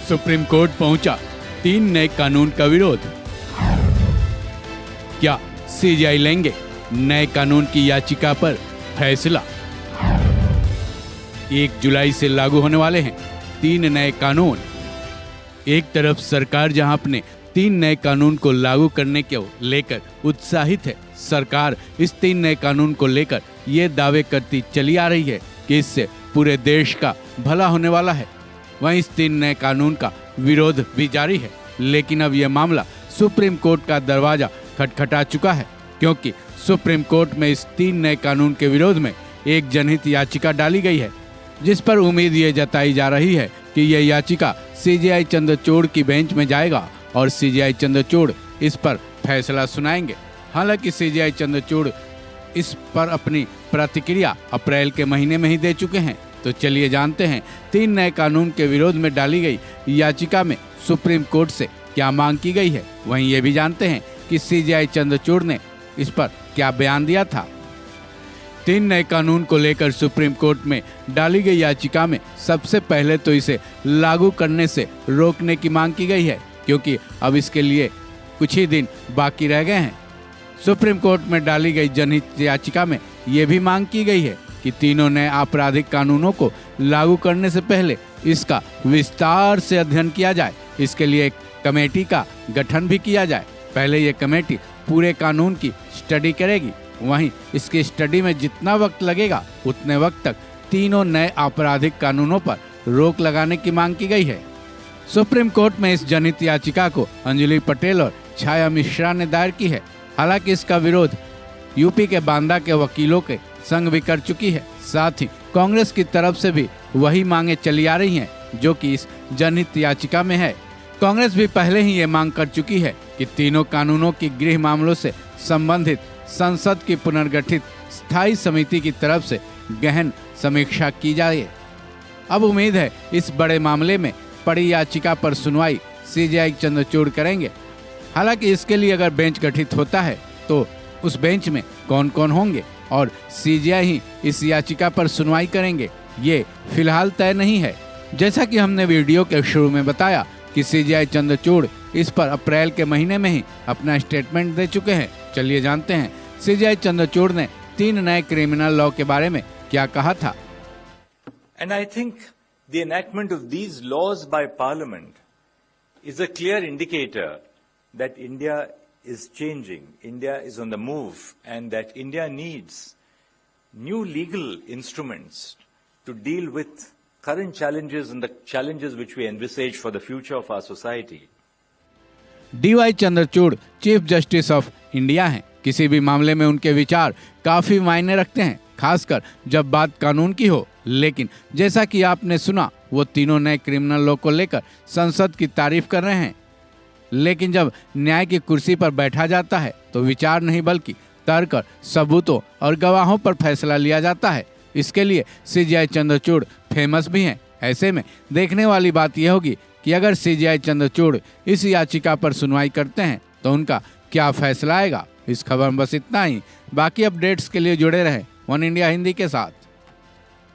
Supreme court पहुंचा 3 नए कानून का विरोध। क्या सीजीआई लेंगे नए कानून की याचिका पर फैसला? 1 जुलाई से लागू होने वाले हैं 3 नए कानून। एक तरफ सरकार जहां अपने 3 नए कानून को लागू करने को लेकर उत्साहित है, सरकार इस 3 नए कानून को लेकर ये दावे करती चली आ रही है कि इससे पूरे देश का भला होने वाला है। वहीं इस 3 नए कानून का विरोध भी जारी है, लेकिन अब यह मामला सुप्रीम कोर्ट का दरवाजा खटखटा चुका है, क्योंकि सुप्रीम कोर्ट में इस 3 नए कानून के विरोध में एक जनहित याचिका डाली गई है, जिस पर उम्मीद ये जताई जा रही है कि यह याचिका सीजेआई चंद्रचूड़ की बेंच में जाएगा और सीजेआई चंद्रचूड़ इस पर फैसला सुनाएंगे। हालांकि सीजेआई चंद्रचूड़ इस पर अपनी प्रतिक्रिया अप्रैल के महीने में ही दे चुके हैं। तो चलिए जानते हैं 3 नए कानून के विरोध में डाली गई याचिका में सुप्रीम कोर्ट से क्या मांग की गई है। वहीं ये भी जानते हैं कि सीजेआई चंद्रचूड़ ने इस पर क्या बयान दिया था। 3 नए कानून को लेकर सुप्रीम कोर्ट में डाली गई याचिका में सबसे पहले तो इसे लागू करने से रोकने की मांग की गई है, क्योंकि अब इसके लिए कुछ ही दिन बाकी रह गए हैं। सुप्रीम कोर्ट में डाली गई जनहित याचिका में ये भी मांग की गई है कि तीनों नए आपराधिक कानूनों को लागू करने से पहले इसका विस्तार से अध्ययन किया जाए। इसके लिए एक कमेटी का गठन भी किया जाए। पहले ये कमेटी पूरे कानून की स्टडी करेगी, वहीं इसकी स्टडी में जितना वक्त लगेगा उतने वक्त तक तीनों नए आपराधिक कानूनों पर रोक लगाने की मांग की गई है। सुप्रीम कोर्ट में इस जनहित याचिका को अंजलि पटेल और छाया मिश्रा ने दायर की है। हालांकि इसका विरोध यूपी के बांदा के वकीलों के संग भी कर चुकी है। साथ ही कांग्रेस की तरफ से भी वही मांगे चली आ रही हैं जो कि इस जनहित याचिका में है। कांग्रेस भी पहले ही ये मांग कर चुकी है कि तीनों कानूनों की गृह मामलों से संबंधित संसद की पुनर्गठित स्थायी समिति की तरफ से गहन समीक्षा की जाए। अब उम्मीद है इस बड़े मामले में पड़ी याचिका पर सुनवाई सीजेआई चंद्रचूड़ करेंगे। हालांकि इसके लिए अगर बेंच गठित होता है तो उस बेंच में कौन कौन होंगे और सीजेआई ही इस याचिका पर सुनवाई करेंगे, ये फिलहाल तय नहीं है। जैसा कि हमने वीडियो के शुरू में बताया कि सीजेआई चंद्रचूड़ इस पर अप्रैल के महीने में ही अपना स्टेटमेंट दे चुके हैं। चलिए जानते हैं सीजेआई चंद्रचूड़ ने 3 नए क्रिमिनल लॉ के बारे में क्या कहा था। And I think the enactment of these laws by Parliament is a clear indicator that India is changing, India is on the move, and that India needs new legal instruments to deal with current challenges and the challenges which we envisage for the future of our society. DY Chandrachud chief justice of India हैं। किसी भी मामले में उनके विचार काफी मायने रखते हैं, खासकर जब बात कानून की हो। लेकिन जैसा कि आपने सुना, वो तीनों नए क्रिमिनल लॉ को लेकर संसद की तारीफ कर रहे हैं, लेकिन जब न्याय की कुर्सी पर बैठा जाता है तो विचार नहीं बल्कि तर्क, सबूतों और गवाहों पर फैसला लिया जाता है। इसके लिए सीजेआई चंद्रचूड़ फेमस भी हैं। ऐसे में देखने वाली बात यह होगी कि अगर सीजेआई चंद्रचूड़ इस याचिका पर सुनवाई करते हैं तो उनका क्या फैसला आएगा। इस खबर में बस इतना ही। बाकी अपडेट्स के लिए जुड़े रहें वन इंडिया हिंदी के साथ।